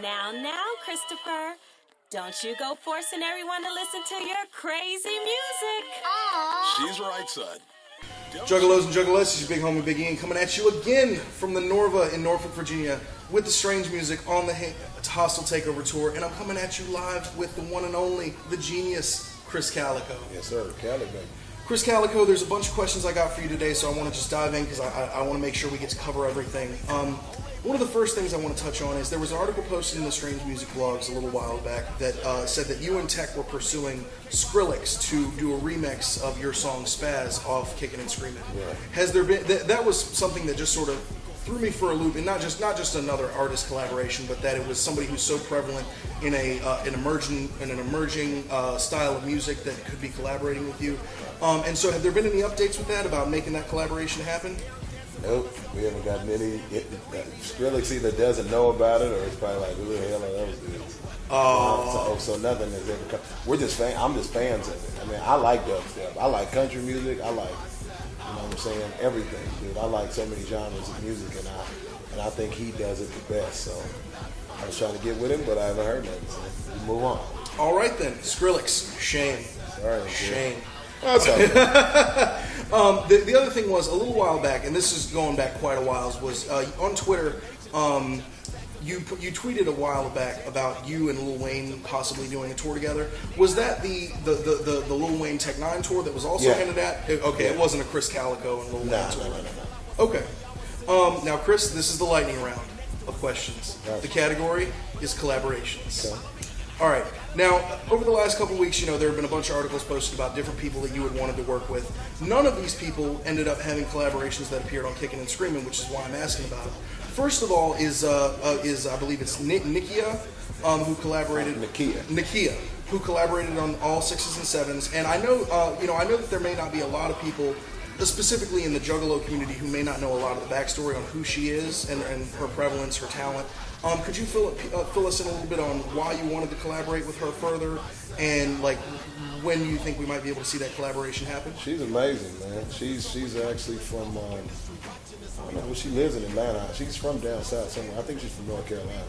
Now, Christopher, don't you go forcing everyone to listen to your crazy music. Aww. She's right, son. Juggalos and Juggalos, this is Big Homie Big Ian coming at you again from the Norva in Norfolk, Virginia with the strange music on the Hostile Takeover Tour, and I'm coming at you live with the one and only, the genius, Krizz Kaliko. Yes, sir. Kaliko. Krizz Kaliko, there's a bunch of questions I got for you today, so I want to just dive in because I want to make sure we get to cover everything. One of the first things I want to touch on is there was an article posted in the Strange Music blogs a little while back that said that you and Tech were pursuing Skrillex to do a remix of your song Spaz off Kickin' and Screamin'. Yeah. Has there been that was something that just sort of threw me for a loop, and not just another artist collaboration, but that it was somebody who's so prevalent in an emerging style of music that could be collaborating with you. And so, have there been any updates with that about making that collaboration happen? Nope, we haven't gotten any. Skrillex either doesn't know about it, or it's probably like, who the hell are those dudes? So nothing has ever come. I'm just fans of it. I mean, I like dubstep. I like country music. I like, you know what I'm saying, everything, dude. I like so many genres of music, and I think he does it the best. So I was trying to get with him, but I haven't heard nothing. So we move on. All right then, Skrillex, shame. Sorry, shame. That's all right. The other thing was, a little while back, and this is going back quite a while, was on Twitter, you tweeted a while back about you and Lil Wayne possibly doing a tour together. Was that the Lil Wayne Tech 9 tour that was also hinted at? Okay, yeah. It wasn't a Krizz Kaliko and Lil Wayne tour. No. Okay. Now, Chris, this is the lightning round of questions. Gotcha. The category is collaborations. Okay. All right. Now, over the last couple of weeks, there have been a bunch of articles posted about different people that you had wanted to work with. None of these people ended up having collaborations that appeared on Kickin' and Screamin', which is why I'm asking about it. First of all is I believe it's Nikia, who collaborated. Nikia, who collaborated on all 6s and 7s. And I know that there may not be a lot of people, specifically in the Juggalo community, who may not know a lot of the backstory on who she is and her prevalence, her talent. Could you fill us in a little bit on why you wanted to collaborate with her further, and like when you think we might be able to see that collaboration happen? She's amazing, man. She's actually from I don't know where she lives in Atlanta. She's from down south somewhere. I think she's from North Carolina,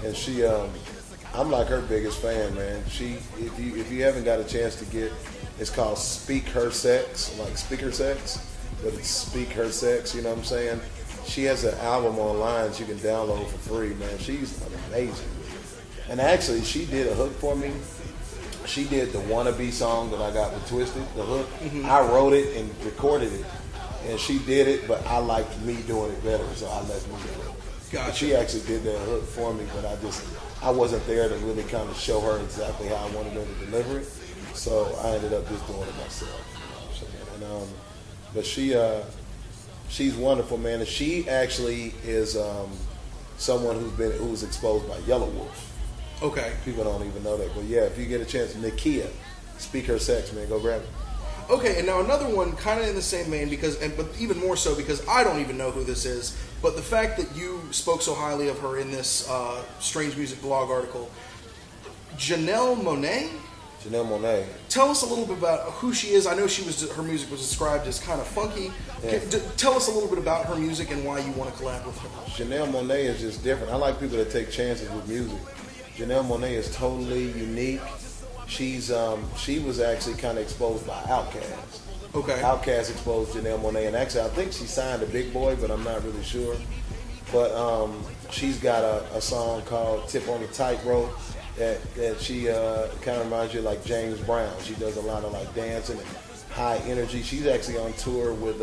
and she I'm like her biggest fan, man. If you haven't got a chance to get, it's called Speak Her Sex, like Speaker Sex, but it's Speak Her Sex. You know what I'm saying? She has an album online you can download for free, man. She's amazing. And actually, she did a hook for me. She did the Wannabe song that I got with Twisted, the hook. Mm-hmm. I wrote it and recorded it. And she did it, but I liked me doing it better, so I let me do it. Gotcha. But she actually did that hook for me, but I wasn't there to really kind of show her exactly how I wanted her to deliver it. So I ended up just doing it myself. And, but she's wonderful, man, and she actually is someone who's exposed by Yellow Wolf. Okay. People don't even know that, but yeah, if you get a chance, Nikia, Speak Her Sex, man, go grab it. Okay, and now another one, kind of in the same vein, but even more so because I don't even know who this is. But the fact that you spoke so highly of her in this Strange Music blog article, Janelle Monae. Janelle Monae. Tell us a little bit about who she is. I know her music was described as kind of funky. Yeah. Tell us a little bit about her music and why you want to collab with her. Janelle Monae is just different. I like people that take chances with music. Janelle Monae is totally unique. She was actually kind of exposed by Outkast. Okay. Outkast exposed Janelle Monae, and actually I think she signed a Big Boy, but I'm not really sure. But she's got a song called Tip on the Tightrope. That she kind of reminds you of like James Brown. She does a lot of like dancing and high energy. She's actually on tour with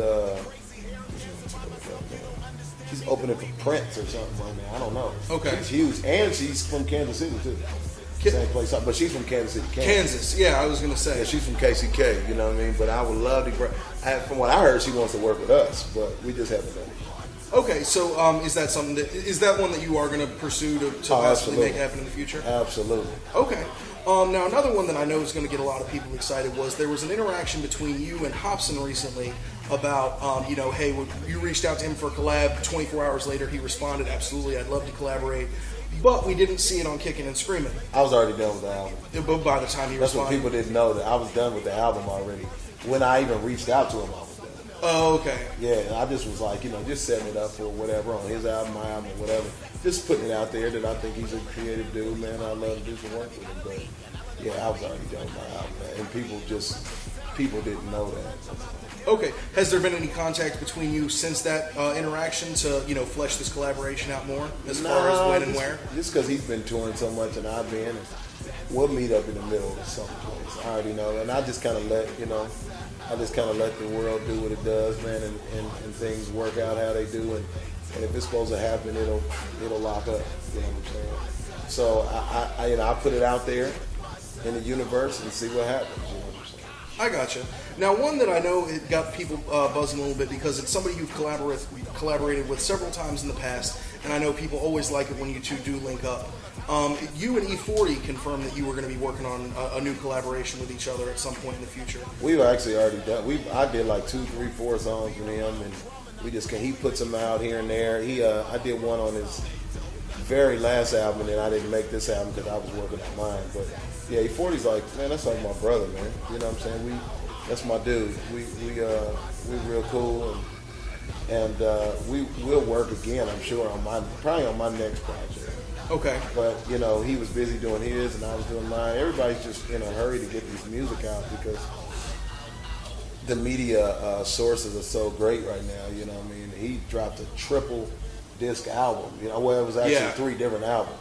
she's opening for Prince or something like that. I don't know. Okay. She's huge, and she's from Kansas City too. Same place, but she's from Kansas City, Kansas. Yeah, I was gonna say. Yeah, she's from KCK. You know what I mean? But I would love to. From what I heard, she wants to work with us, but we just haven't done it. Okay, so is that one that you are going to pursue to possibly make happen in the future? Absolutely. Okay. Now another one that I know is going to get a lot of people excited was there was an interaction between you and Hobson recently about hey, you reached out to him for a collab. 24 hours later, he responded, absolutely, I'd love to collaborate. But we didn't see it on Kickin' and Screamin'. I was already done with the album. But by the time he responded, that's what people didn't know, that I was done with the album already. When I even reached out to him, I was done. Oh, okay. Yeah, I just was like, just setting it up for whatever on his album, my album, or whatever. Just putting it out there that I think he's a creative dude, man. I love to do some work with him. But yeah, I was already done with my album, man. And people didn't know that. Okay. Has there been any contact between you since that interaction to, flesh this collaboration out more as far as when and where? Just because he's been touring so much and I've been, and we'll meet up in the middle of some place. I already know. And I just kind of let the world do what it does, man, and things work out how they do. And if it's supposed to happen, it'll lock up. You know what I'm saying? So I put it out there in the universe and see what happens. You know what I'm saying? I gotcha. Now, one that I know it got people buzzing a little bit because it's somebody you've collaborated with several times in the past, and I know people always like it when you two do link up. You and E40 confirmed that you were going to be working on a new collaboration with each other at some point in the future. We've actually already done. I did like 2, 3, 4 songs with him, and he puts them out here and there. I did one on his very last album, and then I didn't make this album because I was working on mine. But yeah, E40's like, man, that's like my brother, man. You know what I'm saying? That's my dude. We're real cool, and we'll work again. I'm sure probably on my next project. Okay. But, he was busy doing his and I was doing mine. Everybody's just in a hurry to get this music out because the media sources are so great right now, you know what I mean? He dropped a triple disc album, it was actually 3 different albums,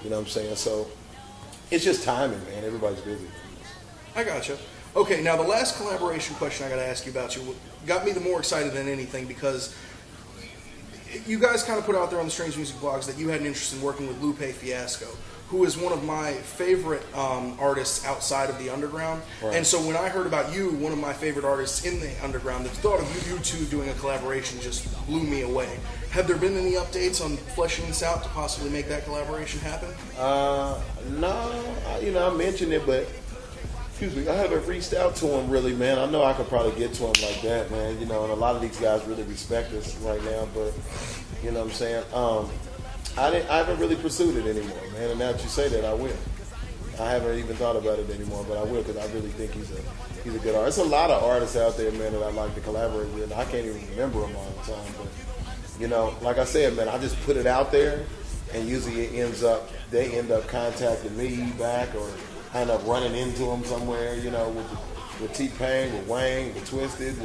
you know what I'm saying? So it's just timing, man. Everybody's busy. I gotcha. Okay, now the last collaboration question I got to ask you about got me the more excited than anything because you guys kind of put out there on the Strange Music blogs that you had an interest in working with Lupe Fiasco, who is one of my favorite artists outside of the underground. Right. And so when I heard about you, one of my favorite artists in the underground, the thought of you two doing a collaboration just blew me away. Have there been any updates on fleshing this out to possibly make that collaboration happen? No. I mentioned it, but I haven't reached out to him really, man. I know I could probably get to him like that, man. And a lot of these guys really respect us right now, but you know what I'm saying? I haven't really pursued it anymore, man. And now that you say that, I will. I haven't even thought about it anymore, but I will because I really think he's a good artist. There's a lot of artists out there, man, that I like to collaborate with. I can't even remember them all the time, but like I said, man, I just put it out there, and usually they end up contacting me back, or I end up running into them somewhere, with T-Pain, with Wayne, with Twisted,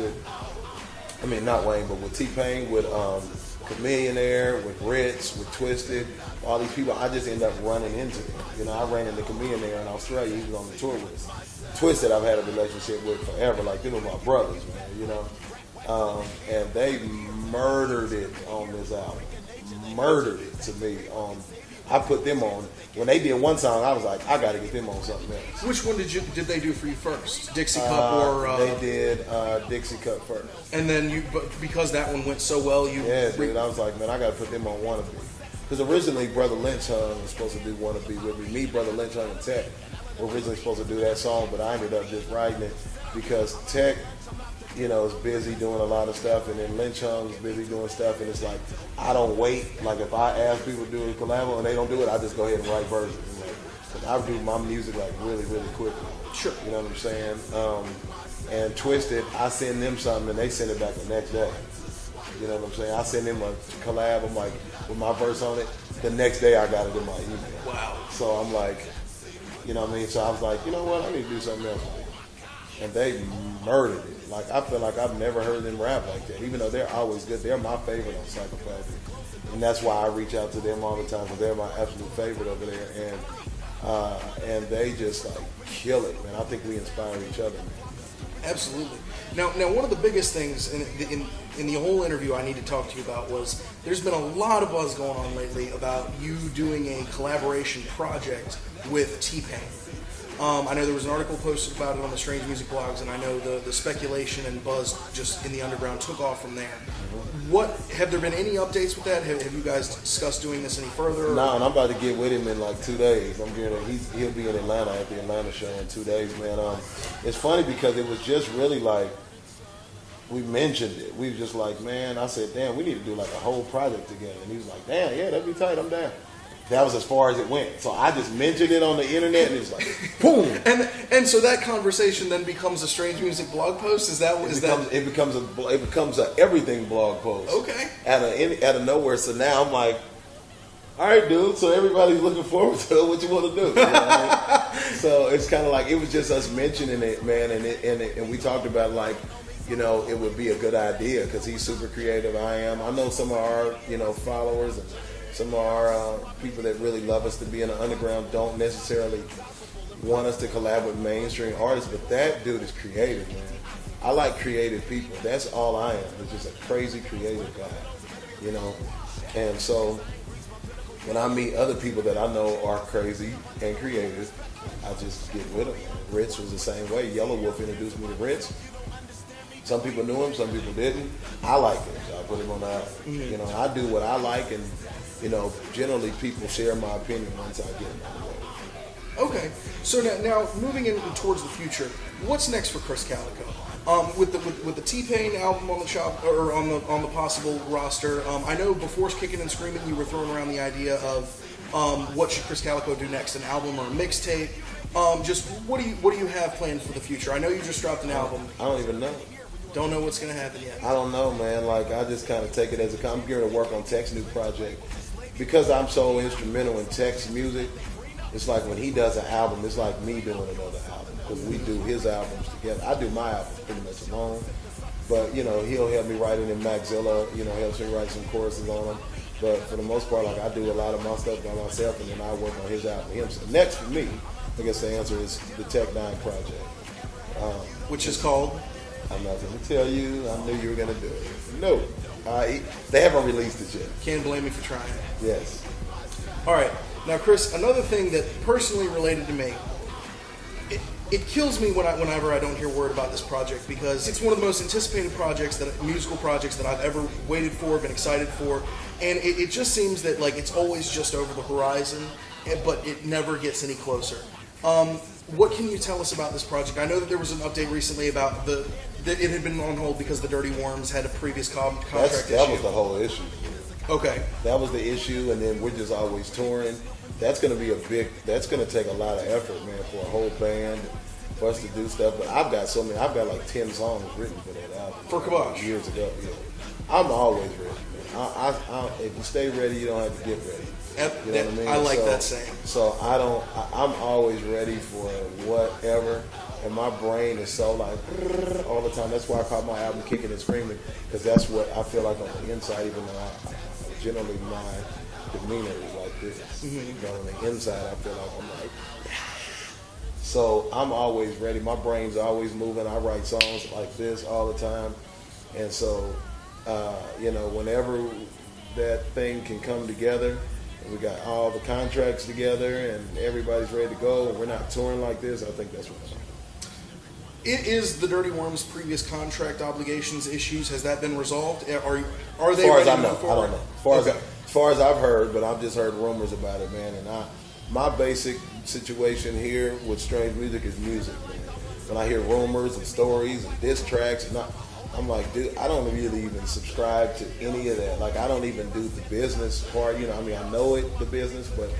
not Wayne, but with T-Pain, with Chameleonaire, with Ritz, with Twisted, all these people, I just end up running into them. I ran into Chameleonaire in Australia. He was on the tour with us. Twisted, I've had a relationship with forever. Like, them were my brothers, man, and they murdered it on this album. Murdered it to me. I put them on. When they did one song, I was like, I got to get them on something else. Which one did they do for you first? Dixie Cup or? They did Dixie Cup first. And then because that one went so well, dude, I was like, man, I got to put them on Wannabe. Because originally, Brother Lynch was supposed to do Wannabe with me. Me, Brother Lynch, and Tech were originally supposed to do that song, but I ended up just writing it because Tech, is busy doing a lot of stuff, and then Lynch is busy doing stuff, and it's like, I don't wait. Like, if I ask people to do a collab and they don't do it, I just go ahead and write versions. Cause I do my music like really, really quickly. Sure. You know what I'm saying? And Twisted, I send them something and they send it back the next day. You know what I'm saying? I send them a collab, I'm like, with my verse on it. The next day I got it in my email. Wow. So I'm like, you know what I mean? So I was like, you know what? I need to do something else. And they murdered it. Like, I feel like I've never heard them rap like that, even though they're always good. They're my favorite on Psychopathic. And that's why I reach out to them all the time, because they're my absolute favorite over there. And they just, like, kill it, man. I think we inspire each other, man. Absolutely. Now, one of the biggest things in the whole interview I need to talk to you about was there's been a lot of buzz going on lately about you doing a collaboration project with T-Pain. I know there was an article posted about it on the Strange Music blogs, and I know the speculation and buzz just in the underground took off from there. Have there been any updates with that? Have you guys discussed doing this any further? No, and I'm about to get with him in like 2 days. He'll be in Atlanta at the Atlanta show in 2 days, man. It's funny because it was just really like, we mentioned it. We were just like, man, I said, damn, we need to do like a whole project together. And he was like, damn, yeah, that'd be tight, I'm down. that was as far as it went. So I just mentioned it on the internet, and it was like, boom. And so that conversation then becomes a Strange Music blog post. It becomes a everything blog post. Okay. Out of nowhere. So now I'm like, all right, dude. So everybody's looking forward to it. What you want to do? You know what I mean? So it's kind of like it was just us mentioning it, man, and we talked about like, you know, it would be a good idea because he's super creative. I am. I know some of our, you know, followers and some of our people that really love us to be in the underground don't necessarily want us to collab with mainstream artists, but that dude is creative, man. I like creative people. That's all I am. I'm just a crazy creative guy, you know. And so when I meet other people that I know are crazy and creative, I just get with them. Rich was the same way. Yellow Wolf introduced me to Rich. Some people knew him, some people didn't. I like him, so I put him on the album. Mm-hmm. You know, I do what I like, and you know, generally people share my opinion once I get it. Okay, so now moving in towards the future, what's next for Krizz Kaliko? With the T-Pain album on the or on the possible roster, I know before Kicking and Screaming, you were throwing around the idea of what should Krizz Kaliko do next, an album or a mixtape? Just what do you have planned for the future? I know you just dropped an album. I don't even know. Don't know what's gonna happen yet. I don't know, man. Like I just kind of take it as I'm gearing to work on Tech's new project because I'm so instrumental in Tech's music. It's like when he does an album, it's like me doing another album because we do his albums together. I do my albums pretty much alone, but you know he'll help me write it in Maxilla. You know, helps me write some choruses on them. But for the most part, like I do a lot of my stuff by myself, and then I work on his album. So next for me, I guess the answer is the Tech 9 project, which is called. I'm not going to tell you. I knew you were going to do it. No. They haven't released it yet. Can't blame me for trying. Yes. All right. Now, Krizz, another thing that personally related to me, it kills me whenever I don't hear word about this project because it's one of the most anticipated musical projects that I've ever waited for, been excited for, and it just seems that like it's always just over the horizon, but it never gets any closer. What can you tell us about this project? I know that there was an update recently about that it had been on hold because the Dirty Worms had a previous contract issue. That was the whole issue. Okay. That was the issue, and then we're just always touring. That's going to be that's going to take a lot of effort, man, for a whole band, for us to do stuff. But I've got like 10 songs written for that album. For K.A.B.O.S.H. Years ago, yeah. I'm always ready, man. If you stay ready, you don't have to get ready. You know what I mean? I like that saying. So I'm always ready for whatever, and my brain is so like all the time. That's why I call my album Kicking and Screaming, because that's what I feel like on the inside, even though generally my demeanor is like this. Mm-hmm. But on the inside, I feel like I'm like, so I'm always ready. My brain's always moving. I write songs like this all the time, and so you know, whenever that thing can come together. We got all the contracts together and everybody's ready to go and we're not touring like this. I think that's what I'm saying. It is the Dirty Worms' previous contract obligations issues. Has that been resolved? Are they? As far as I know, I don't know. As far as I've heard, but I've just heard rumors about it, man. And my basic situation here with Strange Music is music, man. When I hear rumors and stories and diss tracks, and I'm like, dude, I don't really even subscribe to any of that. Like, I don't even do the business part. You know, I mean, I know the business, but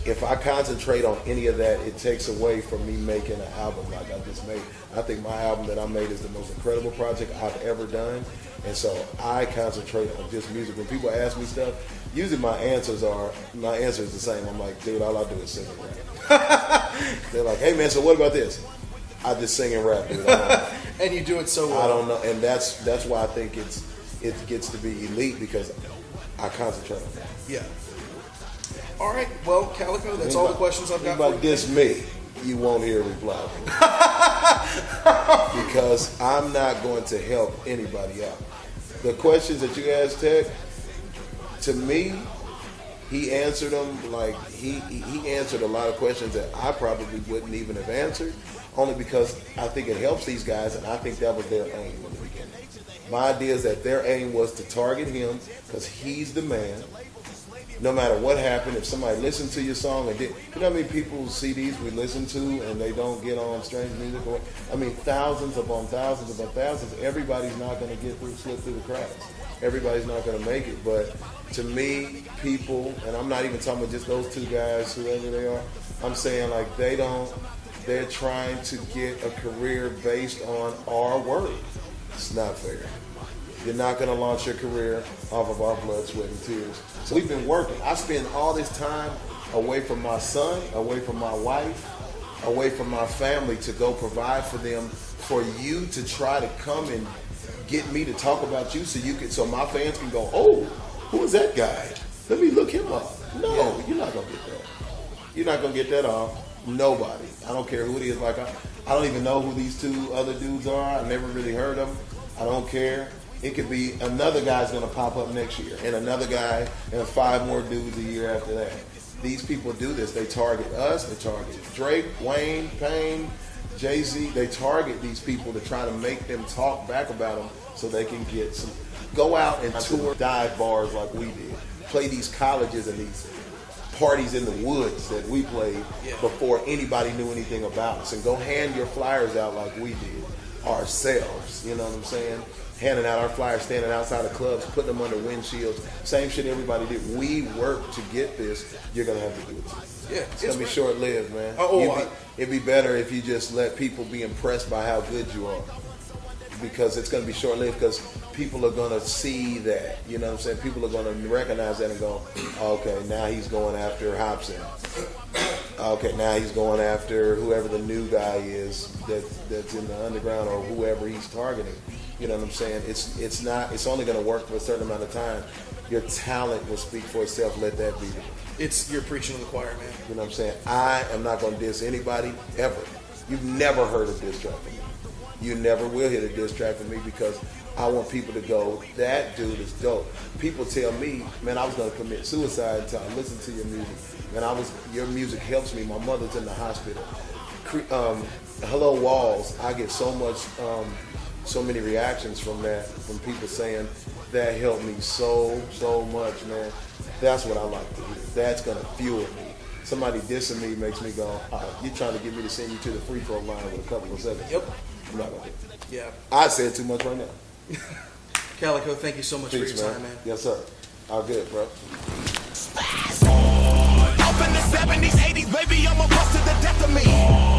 if I concentrate on any of that, it takes away from me making an album like I just made. I think my album that I made is the most incredible project I've ever done. And so I concentrate on just music. When people ask me stuff, usually my answer is the same. I'm like, dude, all I do is sing and rap. They're like, hey, man, so what about this? I just sing and rap, dude. And you do it so well. I don't know, and that's why I think it gets to be elite because I concentrate on that. Yeah. All right. Well, Kaliko, that's all the questions I've got. But diss me, you won't hear a reply because I'm not going to help anybody out. The questions that you asked Tech, to me, he answered them like he answered a lot of questions that I probably wouldn't even have answered. Only because I think it helps these guys, and I think that was their aim in the beginning. My idea is that their aim was to target him because he's the man. No matter what happened, if somebody listened to your song and you know how many people's CDs we listen to and they don't get on Strange Music? Or, I mean, thousands upon thousands. Everybody's not going to slip through the cracks. Everybody's not going to make it. But to me, people, and I'm not even talking about just those 2 guys, whoever they are, I'm saying like they're trying to get a career based on our word. It's not fair. You're not going to launch your career off of our blood, sweat, and tears. So we've been working. I spend all this time away from my son, away from my wife, away from my family to go provide for them, for you to try to come and get me to talk about you so my fans can go, oh, who is that guy? Let me look him up. No, you're not going to get that. You're not going to get that off. Nobody. I don't care who it is. Like I don't even know who these 2 other dudes are. I never really heard them. I don't care. It could be another guy's going to pop up next year, and another guy, and 5 more dudes a year after that. These people do this. They target us. They target Drake, Wayne, Payne, Jay-Z. They target these people to try to make them talk back about them so they can get some. Go out and tour dive bars like we did. Play these colleges and these parties in the woods that we played before anybody knew anything about us. And go hand your flyers out like we did ourselves. You know what I'm saying? Handing out our flyers, standing outside of clubs, putting them under windshields. Same shit everybody did. We worked to get this. You're going to have to do it too. Yeah, it's going to be short-lived, man. It'd be better if you just let people be impressed by how good you are. Because it's going to be short-lived, because people are going to see that. You know what I'm saying? People are going to recognize that and go, okay, now he's going after Hobson. Okay, now he's going after whoever the new guy is that's in the underground, or whoever he's targeting. You know what I'm saying? It's only going to work for a certain amount of time. Your talent will speak for itself. Let that be. You're preaching to the choir, man. You know what I'm saying? I am not going to diss anybody ever. You've never heard a diss track from me. You never will hear a diss track from me, because I want people to go, that dude is dope. People tell me, man, I was going to commit suicide until I listened to your music. Man, your music helps me. My mother's in the hospital. Hello Walls, I get so many reactions from that, from people saying that helped me so much, man. That's what I like to hear. That's going to fuel me. Somebody dissing me makes me go, you're trying to get me to send you to the free throw line with a couple of seconds. Yep. I'm not going to do it. Yeah. I said too much right now. Kaliko, thank you so much for your time, man. Yes, sir. All good, bro. Up in the 70s, 80s, baby, I'm a bust to the death of me.